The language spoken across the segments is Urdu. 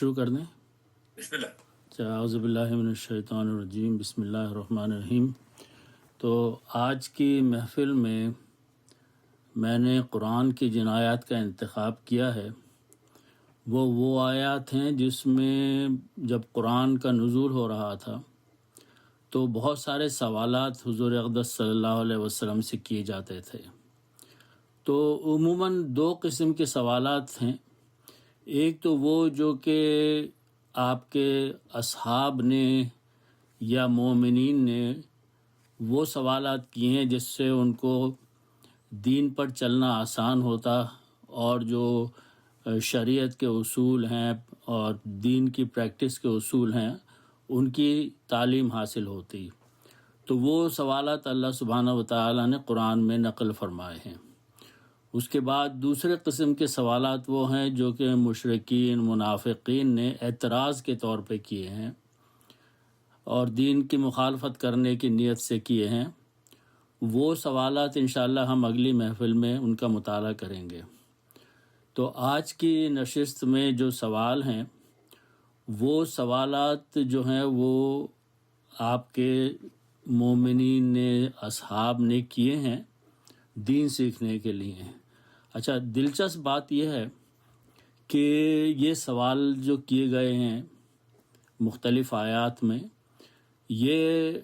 شروع کر دیں. بسم اللہ. اعوذ باللہ من الشیطان الرجیم. بسم اللہ الرحمن الرحیم. تو آج کی محفل میں نے قرآن کی جن آیات کا انتخاب کیا ہے وہ آیات ہیں جس میں جب قرآن کا نزول ہو رہا تھا تو بہت سارے سوالات حضور اقدس صلی اللہ علیہ وسلم سے کیے جاتے تھے. تو عموماً دو قسم کے سوالات ہیں. ایک تو وہ جو کہ آپ کے اصحاب نے یا مومنین نے وہ سوالات کیے ہیں جس سے ان کو دین پر چلنا آسان ہوتا اور جو شریعت کے اصول ہیں اور دین کی پریکٹس کے اصول ہیں ان کی تعلیم حاصل ہوتی. تو وہ سوالات اللہ سبحانہ و تعالیٰ نے قرآن میں نقل فرمائے ہیں. اس کے بعد دوسرے قسم کے سوالات وہ ہیں جو کہ مشرکین منافقین نے اعتراض کے طور پہ کیے ہیں اور دین کی مخالفت کرنے کی نیت سے کیے ہیں. وہ سوالات انشاءاللہ ہم اگلی محفل میں ان کا مطالعہ کریں گے. تو آج کی نشست میں جو سوال ہیں وہ سوالات جو ہیں وہ آپ کے مومنین نے اصحاب نے کیے ہیں دین سیکھنے کے لیے. اچھا، دلچسپ بات یہ ہے کہ یہ سوال جو کیے گئے ہیں مختلف آیات میں یہ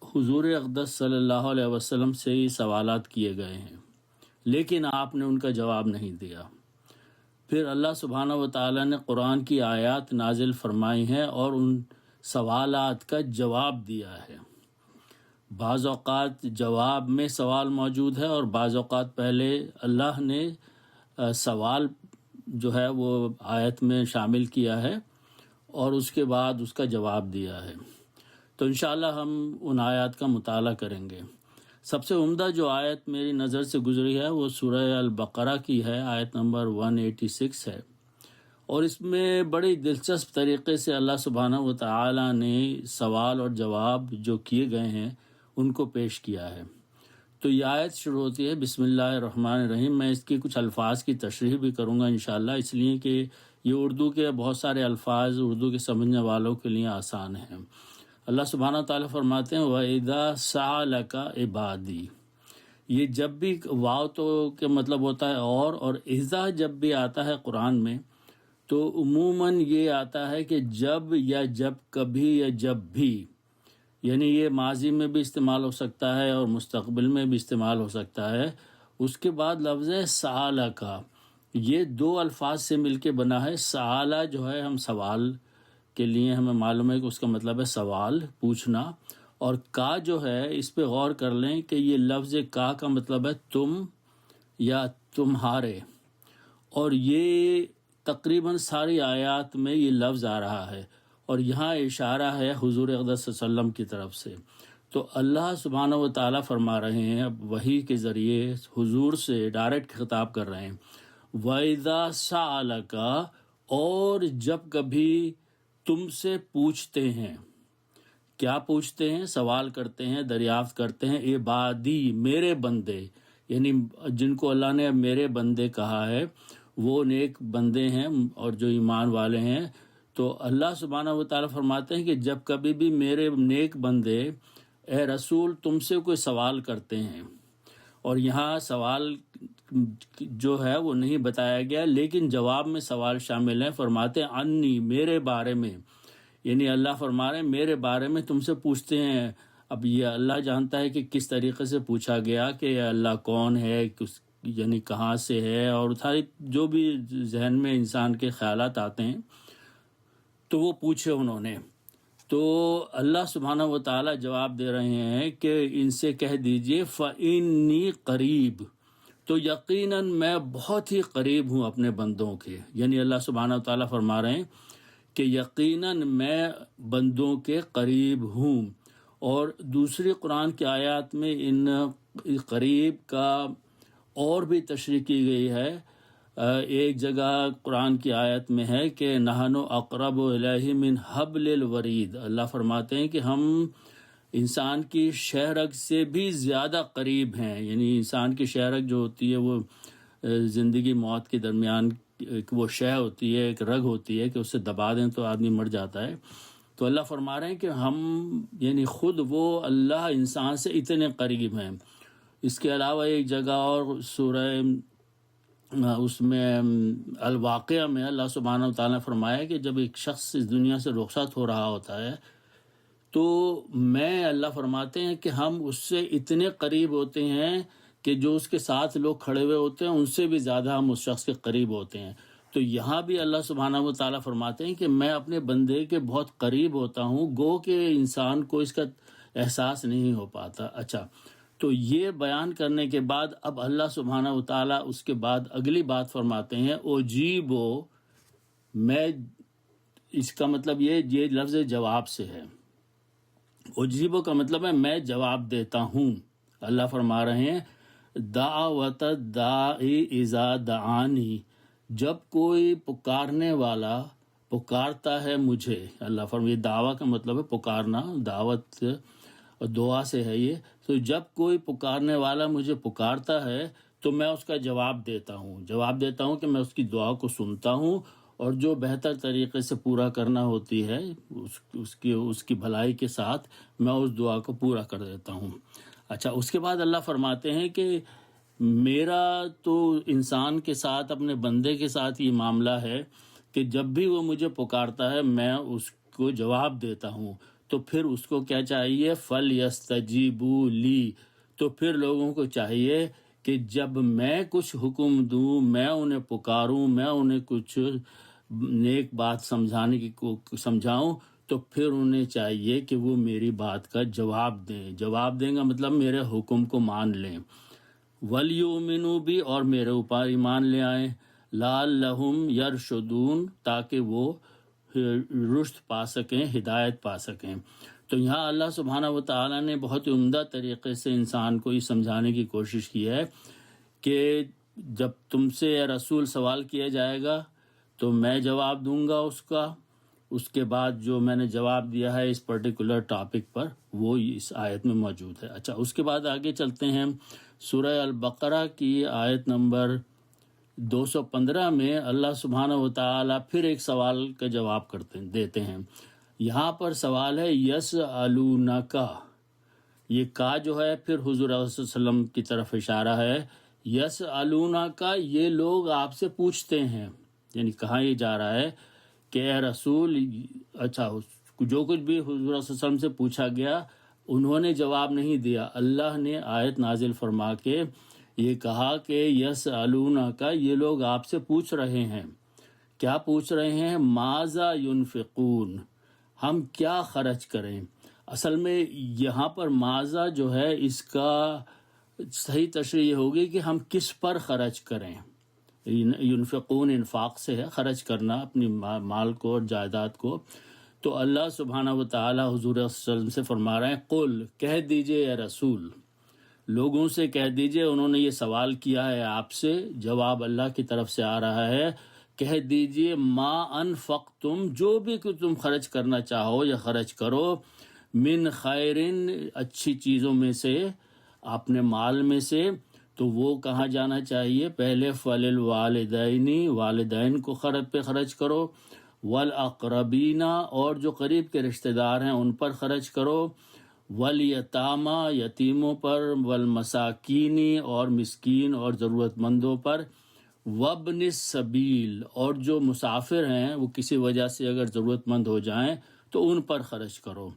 حضور اقدس صلی اللہ علیہ وسلم سے ہی سوالات کیے گئے ہیں، لیکن آپ نے ان کا جواب نہیں دیا. پھر اللہ سبحانہ و تعالیٰ نے قرآن کی آیات نازل فرمائی ہیں اور ان سوالات کا جواب دیا ہے. بعض اوقات جواب میں سوال موجود ہے اور بعض اوقات پہلے اللہ نے سوال جو ہے وہ آیت میں شامل کیا ہے اور اس کے بعد اس کا جواب دیا ہے. تو انشاءاللہ ہم ان آیات کا مطالعہ کریں گے. سب سے عمدہ جو آیت میری نظر سے گزری ہے وہ سورہ البقرہ کی ہے، آیت نمبر 186 ہے، اور اس میں بڑی دلچسپ طریقے سے اللہ سبحانہ و تعالیٰ نے سوال اور جواب جو کیے گئے ہیں ان کو پیش کیا ہے. تو یہ آیت شروع ہوتی ہے بسم اللہ الرحمن الرحیم. میں اس کی کچھ الفاظ کی تشریح بھی کروں گا انشاءاللہ، اس لیے کہ یہ اردو کے بہت سارے الفاظ اردو کے سمجھنے والوں کے لیے آسان ہیں. اللہ سبحانہ تعالیٰ فرماتے ہیں وَإِذَا سَأَلَكَ عِبَادِي. یہ جب بھی واو تو کے مطلب ہوتا ہے اور اذا جب بھی آتا ہے قرآن میں تو عموماً یہ آتا ہے کہ جب یا جب کبھی یا جب بھی، یعنی یہ ماضی میں بھی استعمال ہو سکتا ہے اور مستقبل میں بھی استعمال ہو سکتا ہے. اس کے بعد لفظ ہے سآلہ کا، یہ دو الفاظ سے مل کے بنا ہے. سآلہ جو ہے ہم سوال کے لیے ہمیں معلوم ہے کہ اس کا مطلب ہے سوال پوچھنا، اور کا جو ہے اس پہ غور کر لیں کہ یہ لفظ کا مطلب ہے تم یا تمہارے، اور یہ تقریباً ساری آیات میں یہ لفظ آ رہا ہے اور یہاں اشارہ ہے حضور اقدس صلی اللہ علیہ وسلم کی طرف سے. تو اللہ سبحانہ و تعالیٰ فرما رہے ہیں، اب وحی کے ذریعے حضور سے ڈائریکٹ خطاب کر رہے ہیں. وَإِذَا سَأَلَكَ، اور جب کبھی تم سے پوچھتے ہیں. کیا پوچھتے ہیں؟ سوال کرتے ہیں، دریافت کرتے ہیں. عبادی، میرے بندے، یعنی جن کو اللہ نے میرے بندے کہا ہے وہ نیک بندے ہیں اور جو ایمان والے ہیں. تو اللہ سبحانہ و تعالیٰ فرماتے ہیں کہ جب کبھی بھی میرے نیک بندے اے رسول تم سے کوئی سوال کرتے ہیں، اور یہاں سوال جو ہے وہ نہیں بتایا گیا لیکن جواب میں سوال شامل ہے. فرماتے ہیں انی، میرے بارے میں، یعنی اللہ فرما رہے ہیں میرے بارے میں تم سے پوچھتے ہیں. اب یہ اللہ جانتا ہے کہ کس طریقے سے پوچھا گیا کہ اللہ کون ہے، یعنی کہاں سے ہے، اور ساری جو بھی ذہن میں انسان کے خیالات آتے ہیں تو وہ پوچھے انہوں نے. تو اللہ سبحانہ و تعالیٰ جواب دے رہے ہیں کہ ان سے کہہ دیجئے فَإِنِّي قریب، تو یقیناً میں بہت ہی قریب ہوں اپنے بندوں کے. یعنی اللہ سبحانہ و تعالیٰ فرما رہے ہیں کہ یقیناً میں بندوں کے قریب ہوں. اور دوسری قرآن کی آیات میں ان قریب کا اور بھی تشریح کی گئی ہے. ایک جگہ قرآن کی آیت میں ہے کہ نحن اقرب الیہ من حبل الورید. اللہ فرماتے ہیں کہ ہم انسان کی شہرگ سے بھی زیادہ قریب ہیں. یعنی انسان کی شہرگ جو ہوتی ہے وہ زندگی موت کے درمیان ایک وہ شے ہوتی ہے، ایک رگ ہوتی ہے کہ اسے دبا دیں تو آدمی مر جاتا ہے. تو اللہ فرما رہے ہیں کہ ہم یعنی خود وہ اللہ انسان سے اتنے قریب ہیں. اس کے علاوہ ایک جگہ اور سورہ اس میں الواقعہ میں اللہ سبحانہ وتعالیٰ نے فرمایا کہ جب ایک شخص اس دنیا سے رخصت ہو رہا ہوتا ہے تو میں اللہ فرماتے ہیں کہ ہم اس سے اتنے قریب ہوتے ہیں کہ جو اس کے ساتھ لوگ کھڑے ہوئے ہوتے ہیں ان سے بھی زیادہ ہم اس شخص کے قریب ہوتے ہیں. تو یہاں بھی اللہ سبحانہ وتعالیٰ فرماتے ہیں کہ میں اپنے بندے کے بہت قریب ہوتا ہوں، گو کہ انسان کو اس کا احساس نہیں ہو پاتا. اچھا، تو یہ بیان کرنے کے بعد اب اللہ سبحانہ وتعالیٰ اس کے بعد اگلی بات فرماتے ہیں اوجیبو. میں اس کا مطلب یہ لفظ جواب سے ہے. اوجیبو کا مطلب ہے میں جواب دیتا ہوں. اللہ فرما رہے ہیں دعوت الداعی اذا دعانی، جب کوئی پکارنے والا پکارتا ہے مجھے. اللہ فرمائے دعویٰ کا مطلب ہے پکارنا، دعوت دعا سے ہے یہ. تو جب کوئی پکارنے والا مجھے پکارتا ہے تو میں اس کا جواب دیتا ہوں. جواب دیتا ہوں کہ میں اس کی دعا کو سنتا ہوں اور جو بہتر طریقے سے پورا کرنا ہوتی ہے اس کی بھلائی کے ساتھ میں اس دعا کو پورا کر دیتا ہوں. اچھا، اس کے بعد اللہ فرماتے ہیں کہ میرا تو انسان کے ساتھ، اپنے بندے کے ساتھ یہ معاملہ ہے کہ جب بھی وہ مجھے پکارتا ہے میں اس کو جواب دیتا ہوں. تو پھر اس کو کیا چاہیے؟ فَلْيَسْتَجِيبُوا لِي. تو پھر لوگوں کو چاہیے کہ جب میں کچھ حکم دوں، میں انہیں پکاروں، میں انہیں کچھ نیک بات سمجھاؤں تو پھر انہیں چاہیے کہ وہ میری بات کا جواب دیں. جواب دیں گا مطلب میرے حکم کو مان لیں. وَلْيُؤْمِنُوا بِي، اور میرے اوپر ایمان لے آئیں. لَعَلَّهُمْ يَرْشُدُونَ، تاکہ وہ رشد پا سکیں، ہدایت پا سکیں. تو یہاں اللہ سبحانہ وتعالیٰ نے بہت عمدہ طریقے سے انسان کو یہ سمجھانے کی کوشش کی ہے کہ جب تم سے اے رسول سوال کیا جائے گا تو میں جواب دوں گا اس کا. اس کے بعد جو میں نے جواب دیا ہے اس پرٹیکولر ٹاپک پر وہ اس آیت میں موجود ہے. اچھا، اس کے بعد آگے چلتے ہیں. سورہ البقرہ کی آیت نمبر 215 میں اللہ سبحانہ وتعالیٰ پھر ایک سوال کا جواب دیتے ہیں. یہاں پر سوال ہے یسألونک. یہ کا جو ہے پھر حضور صلی اللہ علیہ وسلم کی طرف اشارہ ہے. یسألونک، یہ لوگ آپ سے پوچھتے ہیں. یعنی کہاں یہ جا رہا ہے کہ اے رسول، اچھا جو کچھ بھی حضور صلی اللہ علیہ وسلم سے پوچھا گیا انہوں نے جواب نہیں دیا. اللہ نے آیت نازل فرما کے یہ کہا کہ یسألونک، یہ لوگ آپ سے پوچھ رہے ہیں. کیا پوچھ رہے ہیں؟ ماذا ینفقون، ہم کیا خرچ کریں. اصل میں یہاں پر ماذا جو ہے اس کا صحیح تشریح یہ ہوگی کہ ہم کس پر خرچ کریں. ینفقون انفاق سے ہے، خرچ کرنا اپنی مال کو اور جائیداد کو. تو اللہ سبحانہ وتعالی حضور صلی اللہ علیہ وسلم سے فرما رہے ہیں قل، کہہ دیجئے اے رسول، لوگوں سے کہہ دیجئے انہوں نے یہ سوال کیا ہے آپ سے، جواب اللہ کی طرف سے آ رہا ہے. کہہ دیجئے ما انفقتم، جو بھی کہ تم خرچ کرنا چاہو یا خرچ کرو، من خیرن، اچھی چیزوں میں سے، اپنے مال میں سے، تو وہ کہاں جانا چاہیے؟ پہلے فللوالدین، والدین کو پہ خرچ کرو، والاقربین، اور جو قریب کے رشتہ دار ہیں ان پر خرچ کرو، والیتامی، یتیموں پر، والمساکین، اور مسکین اور ضرورت مندوں پر، وابن السبیل، اور جو مسافر ہیں وہ کسی وجہ سے اگر ضرورت مند ہو جائیں تو ان پر خرچ کرو.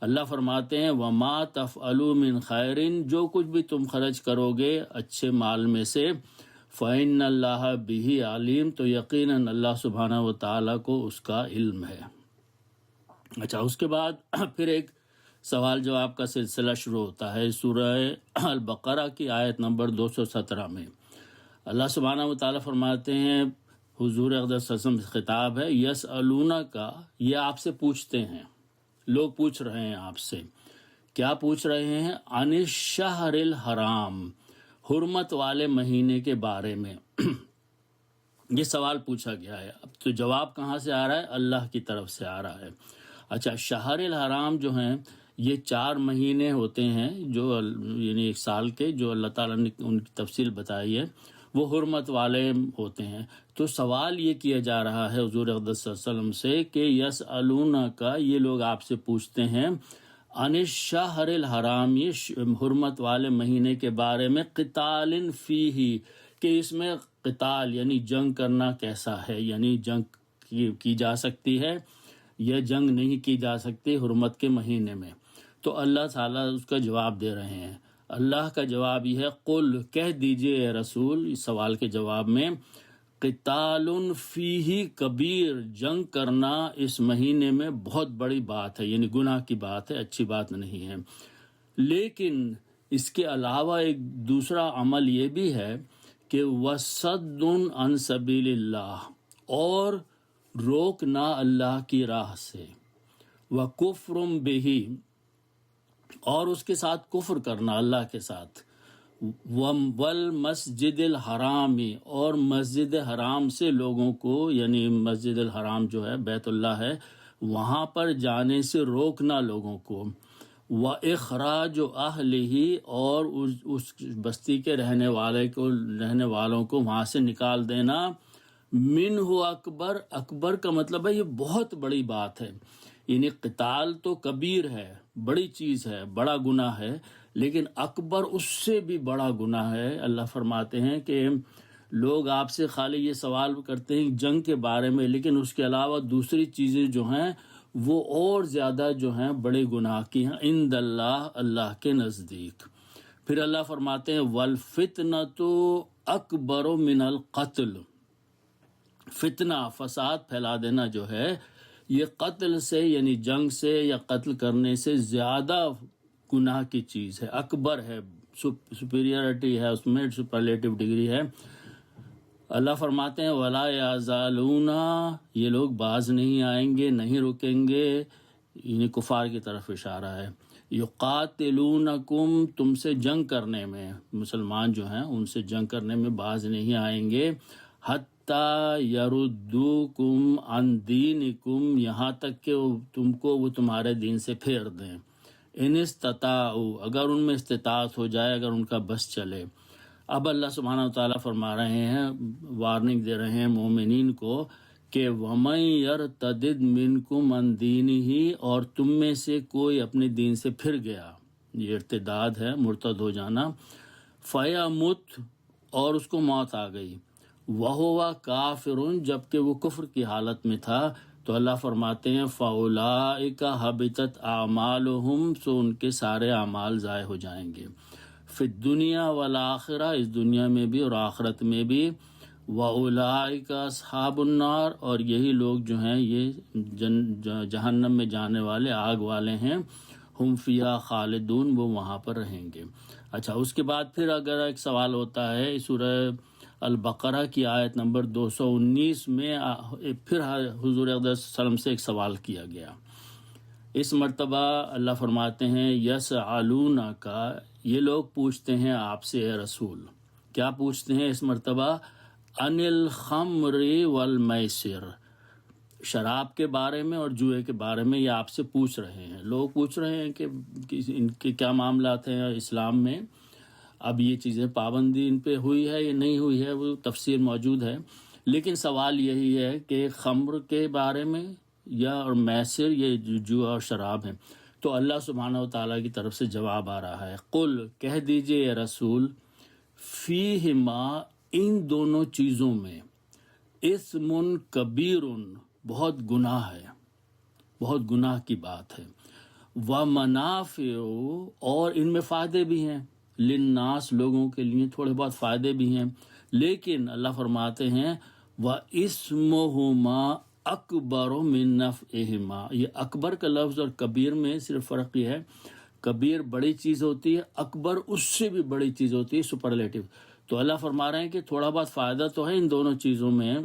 اللہ فرماتے ہیں وما تفعلوا من خیر، جو کچھ بھی تم خرچ کرو گے اچھے مال میں سے، فإن اللہ بہ علیم، تو یقیناً اللہ سبحانہ وتعالیٰ کو اس کا علم ہے. اچھا، اس کے بعد پھر ایک سوال جواب کا سلسلہ شروع ہوتا ہے سورہ البقرہ کی آیت نمبر 217 میں. اللہ سبحانہ وتعالیٰ فرماتے ہیں حضور اقدس صلی اللہ علیہ وسلم سے خطاب ہے، یسألونک، یہ آپ سے پوچھتے ہیں، لوگ پوچھ رہے ہیں آپ سے. کیا پوچھ رہے ہیں؟ عن الشہر الحرام، حرمت والے مہینے کے بارے میں. یہ سوال پوچھا گیا ہے. اب تو جواب کہاں سے آ رہا ہے؟ اللہ کی طرف سے آ رہا ہے. اچھا، شہر الحرام جو ہیں یہ 4 مہینے ہوتے ہیں جو یعنی ایک سال کے، جو اللہ تعالیٰ نے ان کی تفصیل بتائی ہے. وہ حرمت والے ہوتے ہیں۔ تو سوال یہ کیا جا رہا ہے حضور اقدس صلی اللہ علیہ وسلم سے کہ یسألونک، یہ لوگ آپ سے پوچھتے ہیں، عن الشہر الحرام، یہ حرمت والے مہینے کے بارے میں، قتال فیہ، کہ اس میں قتال یعنی جنگ کرنا کیسا ہے، یعنی جنگ کی جا سکتی ہے یا جنگ نہیں کی جا سکتی حرمت کے مہینے میں۔ تو اللہ تعالیٰ اس کا جواب دے رہے ہیں۔ اللہ کا جواب یہ ہے، قل، کہہ دیجئے اے رسول، اس سوال کے جواب میں، قتال فیہ کبیر، جنگ کرنا اس مہینے میں بہت بڑی بات ہے، یعنی گناہ کی بات ہے، اچھی بات نہیں ہے۔ لیکن اس کے علاوہ ایک دوسرا عمل یہ بھی ہے کہ وصد عن سبیل اللہ، اور روکنا اللہ کی راہ سے، وکفر بہ، اور اس کے ساتھ کفر کرنا اللہ کے ساتھ، والمسجد الحرام، اور مسجد حرام سے لوگوں کو، یعنی مسجد الحرام جو ہے بیت اللہ ہے، وہاں پر جانے سے روکنا لوگوں کو، وَإِخْرَاجُ أَهْلِهِ، اور اس بستی کے رہنے والوں کو وہاں سے نکال دینا، منہ اکبر، اکبر کا مطلب ہے یہ بہت بڑی بات ہے، یعنی قتال تو کبیر ہے، بڑی چیز ہے، بڑا گناہ ہے، لیکن اکبر اس سے بھی بڑا گناہ ہے۔ اللہ فرماتے ہیں کہ لوگ آپ سے خالی یہ سوال کرتے ہیں جنگ کے بارے میں، لیکن اس کے علاوہ دوسری چیزیں جو ہیں وہ اور زیادہ جو ہیں بڑے گناہ کی ہیں عند اللہ، اللہ کے نزدیک۔ پھر اللہ فرماتے ہیں والفتنۃ اکبر من القتل، فتنہ، فساد پھیلا دینا جو ہے، یہ قتل سے یعنی جنگ سے یا قتل کرنے سے زیادہ گناہ کی چیز ہے، اکبر ہے، سپیریئرٹی ہے اس میں، سپرلیٹو ڈگری ہے۔ اللہ فرماتے ہیں وَلَا يَزَالُونَ، یہ لوگ باز نہیں آئیں گے، نہیں رکیں گے، یعنی کفار کی طرف اشارہ ہے، يُقَاتِلُونَكُمْ، تم سے جنگ کرنے میں، مسلمان جو ہیں ان سے جنگ کرنے میں باز نہیں آئیں گے، حَتَّى يَرُدُّوكُمْ عَنْ دِينِكُمْ، یہاں تک کہ تم کو وہ تمہارے دین سے پھیر دیں، ان استطاعوا، اگر ان میں استطاعت ہو جائے، اگر ان کا بس چلے۔ اب اللہ سبحانہ وتعالیٰ فرما رہے ہیں، وارننگ دے رہے ہیں مومنین کو کہ وَمَن يَرْتَدِدْ مِنْكُمْ عَنْ دِينِهِ، اور تم میں سے کوئی اپنے دین سے پھر گیا، یہ ارتداد ہے، مرتد ہو جانا، فَيَمُتْ، اور اس کو موت آ گئی، وَهُوَ كَافِرٌ، جبکہ وہ کفر کی حالت میں تھا، تو اللہ فرماتے ہیں فَأُولَئِكَ حَبِطَتْ أَعْمَالُهُمْ، سو ان کے سارے اعمال ضائع ہو جائیں گے، فی الدنیا والآخرہ، اس دنیا میں بھی اور آخرت میں بھی، وَأُولَئِكَ أَصْحَابُ النَّارِ، اور یہی لوگ جو ہیں یہ جہنم میں جانے والے، آگ والے ہیں، ہم فیہا خالدون، وہ وہاں پر رہیں گے۔ اچھا، اس کے بعد پھر اگر ایک سوال ہوتا ہے سورہ البقرہ کی آیت نمبر 219 میں، پھر حضور اقدس صلی اللہ علیہ وسلم سے ایک سوال کیا گیا۔ اس مرتبہ اللہ فرماتے ہیں یسألونک، یہ لوگ پوچھتے ہیں آپ سے اے رسول، کیا پوچھتے ہیں اس مرتبہ؟ عن الخمر والمیسر، شراب کے بارے میں اور جوئے کے بارے میں یہ آپ سے پوچھ رہے ہیں، لوگ پوچھ رہے ہیں کہ ان کے کیا معاملات ہیں اسلام میں، اب یہ چیزیں پابندی ان پہ ہوئی ہے یا نہیں ہوئی ہے، وہ تفسیر موجود ہے، لیکن سوال یہی ہے کہ خمر کے بارے میں یا اور میسر، یہ جوا اور شراب ہیں۔ تو اللہ سبحانہ و تعالیٰ کی طرف سے جواب آ رہا ہے، قل، کہہ دیجئے اے رسول، فیہما، ان دونوں چیزوں میں، اسم کبیر، بہت گناہ ہے، بہت گناہ کی بات ہے، ومنافع، اور ان میں فائدے بھی ہیں، للناس، لوگوں کے لیے تھوڑے بہت فائدے بھی ہیں، لیکن اللہ فرماتے ہیں وَإِسْمُهُمَا أَكْبَرُ مِن نَفْعِهِمَا، یہ اکبر کا لفظ اور کبیر میں صرف فرق یہ ہے، کبیر بڑی چیز ہوتی ہے، اکبر اس سے بھی بڑی چیز ہوتی ہے، سپرلیٹو۔ تو اللہ فرما رہے ہیں کہ تھوڑا بہت فائدہ تو ہے ان دونوں چیزوں میں،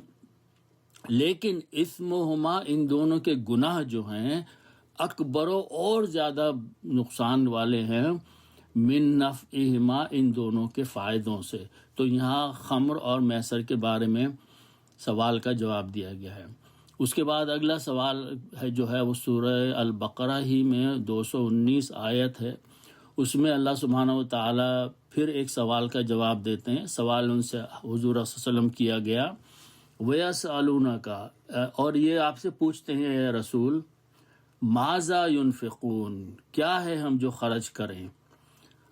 لیکن اسمہما، ان دونوں کے گناہ جو ہیں، اکبر، اور زیادہ نقصان والے ہیں، من نفعہما، ان دونوں کے فائدوں سے۔ تو یہاں خمر اور میسر کے بارے میں سوال کا جواب دیا گیا ہے۔ اس کے بعد اگلا سوال ہے جو ہے وہ سورہ البقرہ ہی میں 219 آیت ہے، اس میں اللہ سبحانہ و تعالیٰ پھر ایک سوال کا جواب دیتے ہیں. سوال ان سے حضور صلی اللہ علیہ وسلم کیا گیا وَيَسْأَلُونَكَ، اور یہ آپ سے پوچھتے ہیں اے رسول، ماذا ينفقون، کیا ہے ہم جو خرچ کریں.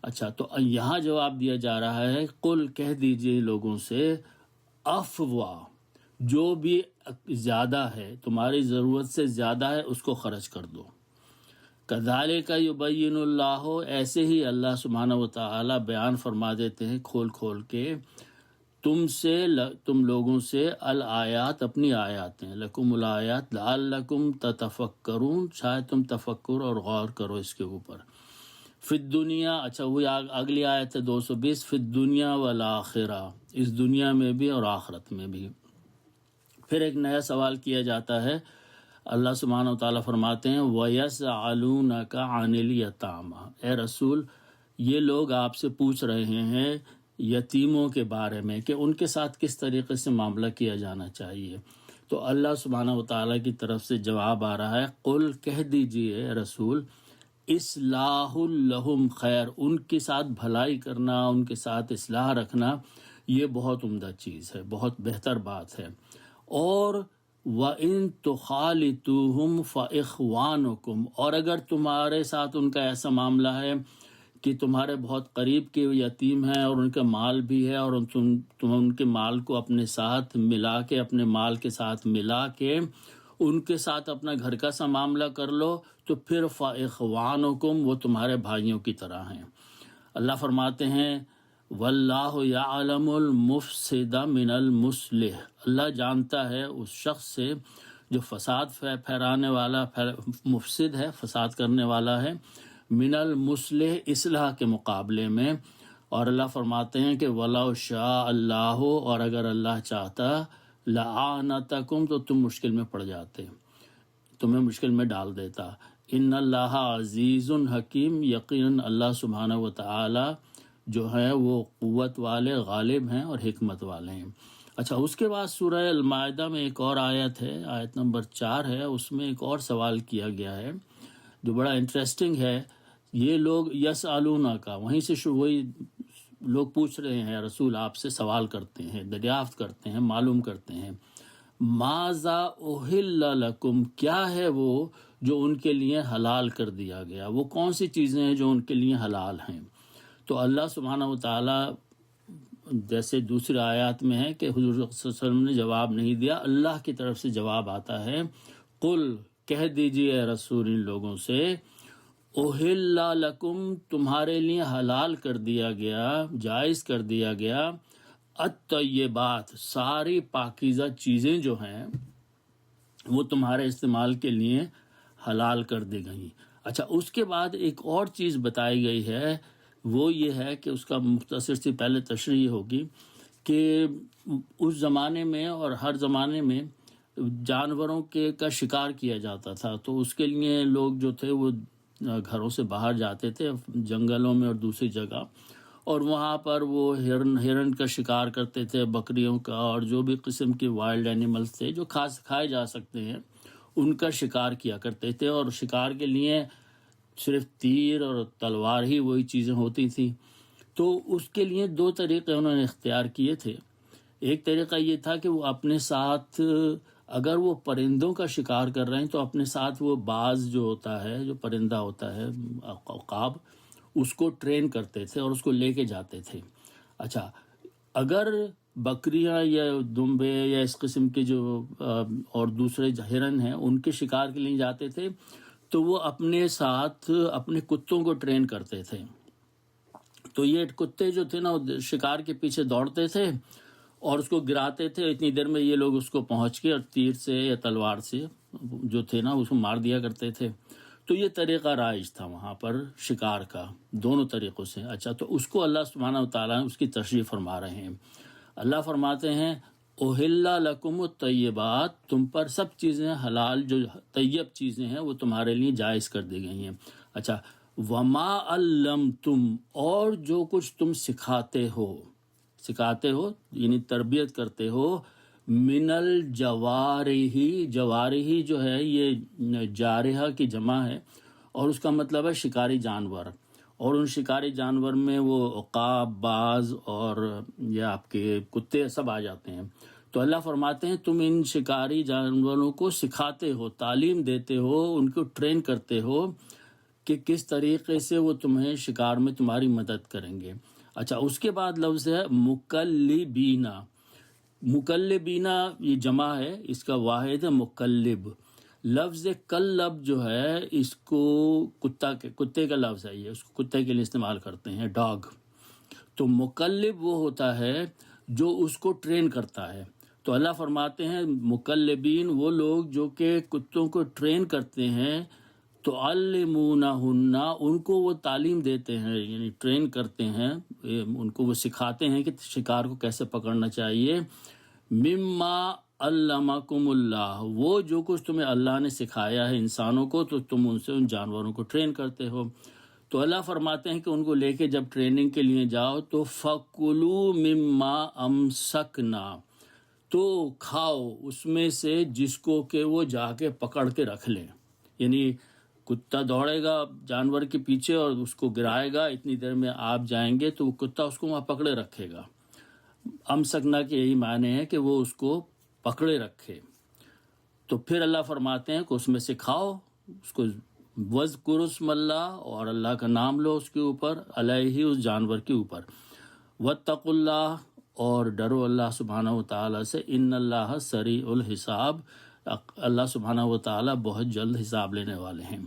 اچھا، تو یہاں جواب دیا جا رہا ہے قل، کہہ دیجئے لوگوں سے، افوا، جو بھی زیادہ ہے، تمہاری ضرورت سے زیادہ ہے اس کو خرچ کر دو. کذالک یبین اللہ، ایسے ہی اللہ سبحانہ و تعالی بیان فرما دیتے ہیں کھول کھول کے تم لوگوں سے الآیات، اپنی آیاتیں، لکم الآیات لعلکم تتفکرون، شاید تم تفکر اور غور کرو اس کے اوپر. فی الدنیا، اچھا وہ اگلی آیت ہے 220، فی الدنیا والآخرہ، اس دنیا میں بھی اور آخرت میں بھی. پھر ایک نیا سوال کیا جاتا ہے. اللہ سبحانہ و تعالیٰ فرماتے ہیں وَيَسْأَلُونَكَ عَنِ الْيَتَامَى، اے رسول یہ لوگ آپ سے پوچھ رہے ہیں یتیموں کے بارے میں کہ ان کے ساتھ کس طریقے سے معاملہ کیا جانا چاہیے. تو اللہ سبحانہ و تعالیٰ کی طرف سے جواب آ رہا ہے قل، کہہ دیجئے رسول، اصلاح لہم خیر، ان کے ساتھ بھلائی کرنا، ان کے ساتھ اصلاح رکھنا، یہ بہت عمدہ چیز ہے، بہت بہتر بات ہے. اور وَإِن تُخَالِطُوهُمْ فَإِخْوَانُكُمْ، اور اگر تمہارے ساتھ ان کا ایسا معاملہ ہے کہ تمہارے بہت قریب کے یتیم ہیں اور ان کا مال بھی ہے، اور تم ان کے مال کو اپنے ساتھ ملا کے، اپنے مال کے ساتھ ملا کے ان کے ساتھ اپنا گھر کا سا معاملہ کر لو، تو پھر فَإِخْوَانُكُمْ، وہ تمہارے بھائیوں کی طرح ہیں. اللہ فرماتے ہیں واللہ یعلم المفسد من المصلح، اللہ جانتا ہے اس شخص سے جو فساد پھیرانے والا، مفسد ہے، فساد کرنے والا ہے، من المصلح، اصلاح کے مقابلے میں. اور اللہ فرماتے ہیں کہ وَلَوْ شَاءَ اللَّهُ، اور اگر اللہ چاہتا لَأَعْنَتَكُمْ، تو تم مشکل میں پڑ جاتے، تمہیں مشکل میں ڈال دیتا. ان اللہ عزیز حکیم، یقیناً اللہ سبحانہ و تعالی جو ہے وہ قوت والے، غالب ہیں اور حکمت والے ہیں. اچھا، اس کے بعد سورہ المائدہ میں ایک اور آیت ہے، آیت نمبر 4 ہے، اس میں ایک اور سوال کیا گیا ہے جو بڑا انٹرسٹنگ ہے. یہ لوگ یسألونہ کا، وہیں سے وہی لوگ پوچھ رہے ہیں رسول آپ سے، سوال کرتے ہیں، دریافت کرتے ہیں، معلوم کرتے ہیں ماذا احل لکم، کیا ہے وہ جو ان کے لیے حلال کر دیا گیا، وہ کون سی چیزیں ہیں جو ان کے لیے حلال ہیں. تو اللہ سبحانہ و تعالیٰ جیسے دوسری آیات میں ہے کہ حضور صلی اللہ علیہ وسلم نے جواب نہیں دیا، اللہ کی طرف سے جواب آتا ہے قل، کہہ دیجئے رسول ان لوگوں سے، احل لکم، تمہارے لیے حلال کر دیا گیا، جائز کر دیا گیا، الطیبات، ساری پاکیزہ چیزیں جو ہیں وہ تمہارے استعمال کے لیے حلال کر دی گئیں. اچھا، اس کے بعد ایک اور چیز بتائی گئی ہے، وہ یہ ہے کہ اس کا مختصر سی پہلے تشریح ہوگی کہ اس زمانے میں اور ہر زمانے میں جانوروں کا شکار کیا جاتا تھا. تو اس کے لیے لوگ جو تھے وہ گھروں سے باہر جاتے تھے جنگلوں میں اور دوسری جگہ، اور وہاں پر وہ ہرن کا شکار کرتے تھے، بکریوں کا، اور جو بھی قسم کے وائلڈ اینیملز تھے جو کھائے جا سکتے ہیں ان کا شکار کیا کرتے تھے. اور شکار کے لیے صرف تیر اور تلوار ہی وہی چیزیں ہوتی تھیں. تو اس کے لیے 2 طریقے انہوں نے اختیار کیے تھے. ایک طریقہ یہ تھا کہ وہ اپنے ساتھ، اگر وہ پرندوں کا شکار کر رہے ہیں تو اپنے ساتھ وہ باز جو ہوتا ہے، جو پرندہ ہوتا ہے عقاب، اس کو ٹرین کرتے تھے اور اس کو لے کے جاتے تھے. اچھا، اگر بکریاں یا دمبے یا اس قسم کے جو اور دوسرے ہرن ہیں ان کے شکار کے لیے جاتے تھے تو وہ اپنے ساتھ اپنے کتوں کو ٹرین کرتے تھے. تو یہ کتے جو تھے نا وہ شکار کے پیچھے دوڑتے تھے اور اس کو گراتے تھے. اتنی دیر میں یہ لوگ اس کو پہنچ کے اور تیر سے یا تلوار سے جو تھے نا اس کو مار دیا کرتے تھے. تو یہ طریقہ رائج تھا وہاں پر شکار کا، دونوں طریقوں سے. اچھا، تو اس کو اللہ سبحانہ و تعالیٰ اس کی تشریح فرما رہے ہیں. اللہ فرماتے ہیں احل لکم الطیبات، تم پر سب چیزیں حلال، جو طیب چیزیں ہیں وہ تمہارے لیے جائز کر دی گئی ہیں. اچھا، وما علمتم، اور جو کچھ تم سکھاتے ہو یعنی تربیت کرتے ہو، من الجوارح، جوارح جو ہے یہ جارحہ کی جمع ہے اور اس کا مطلب ہے شکاری جانور. اور ان شکاری جانور میں وہ عقاب، باز اور یا آپ کے کتے سب آ جاتے ہیں۔ تو اللہ فرماتے ہیں تم ان شکاری جانوروں کو سکھاتے ہو، تعلیم دیتے ہو، ان کو ٹرین کرتے ہو کہ کس طریقے سے وہ تمہیں شکار میں تمہاری مدد کریں گے۔ اچھا، اس کے بعد لفظ ہے مکلبینا۔ مکلبینا یہ جمع ہے، اس کا واحد ہے مکلب۔ لفظ کلب جو ہے اس کو کتے کا لفظ ہے، یہ اس کو کتے کے لیے استعمال کرتے ہیں، ڈاگ۔ تو مکلب وہ ہوتا ہے جو اس کو ٹرین کرتا ہے۔ تو اللہ فرماتے ہیں مکلبین وہ لوگ جو کہ کتوں کو ٹرین کرتے ہیں، تو علمونہن ان کو وہ تعلیم دیتے ہیں، یعنی ٹرین کرتے ہیں، ان کو وہ سکھاتے ہیں کہ شکار کو کیسے پکڑنا چاہیے۔ مما علمکم اللہ، وہ جو کچھ تمہیں اللہ نے سکھایا ہے انسانوں کو، تو تم ان سے ان جانوروں کو ٹرین کرتے ہو۔ تو اللہ فرماتے ہیں کہ ان کو لے کے جب ٹریننگ کے لیے جاؤ تو فَكُلُوا مِمَّا أَمْسَكْنَا، تو کھاؤ اس میں سے جس کو کہ وہ جا کے پکڑ کے رکھ لیں۔ یعنی کتا دوڑے گا جانور کے پیچھے اور اس کو گرائے گا، اتنی دیر میں آپ جائیں گے تو وہ کتا اس کو وہاں پکڑے رکھے گا۔ امسکنا کے یہی معنی ہے کہ وہ اس کو پکڑے رکھے۔ تو پھر اللہ فرماتے ہیں کہ اس میں سے کھاؤ، اس کو وَاذْكُرُوا اسْمَ اللَّهِ، اور اللہ کا نام لو اس کے اوپر، علیہ اس جانور کے اوپر، وَاتَّقُوا اللَّهَ، اور ڈرو اللہ سبحانہ و تعالیٰ سے، ان اللہ سریع الحساب، اللہ سبحانہ و تعالیٰ بہت جلد حساب لینے والے ہیں۔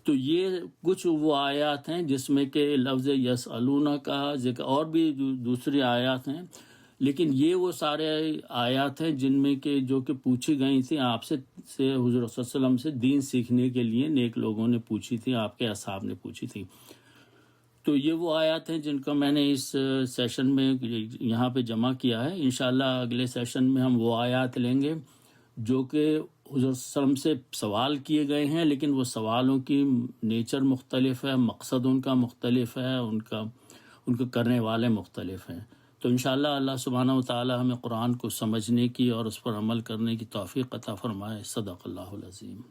تو یہ کچھ وہ آیات ہیں جس میں کہ لفظ یسألون کا ذکر، اور بھی دوسری آیات ہیں، لیکن یہ وہ سارے آیات ہیں جن میں کہ جو کہ پوچھی گئی تھیں آپ سے حضور صلی اللہ علیہ وسلم سے دین سیکھنے کے لیے، نیک لوگوں نے پوچھی تھی، آپ کے اصحاب نے پوچھی تھی۔ تو یہ وہ آیات ہیں جن کا میں نے اس سیشن میں یہاں پہ جمع کیا ہے۔ انشاءاللہ اگلے سیشن میں ہم وہ آیات لیں گے جو کہ حضور صلی اللہ علیہ وسلم سے سوال کیے گئے ہیں، لیکن وہ سوالوں کی نیچر مختلف ہے، مقصد ان کا مختلف ہے، ان کو کرنے والے مختلف ہیں۔ تو انشاءاللہ اللہ سبحانہ و تعالی ہمیں قرآن کو سمجھنے کی اور اس پر عمل کرنے کی توفیق عطا فرمائے۔ صدق اللہ العظیم۔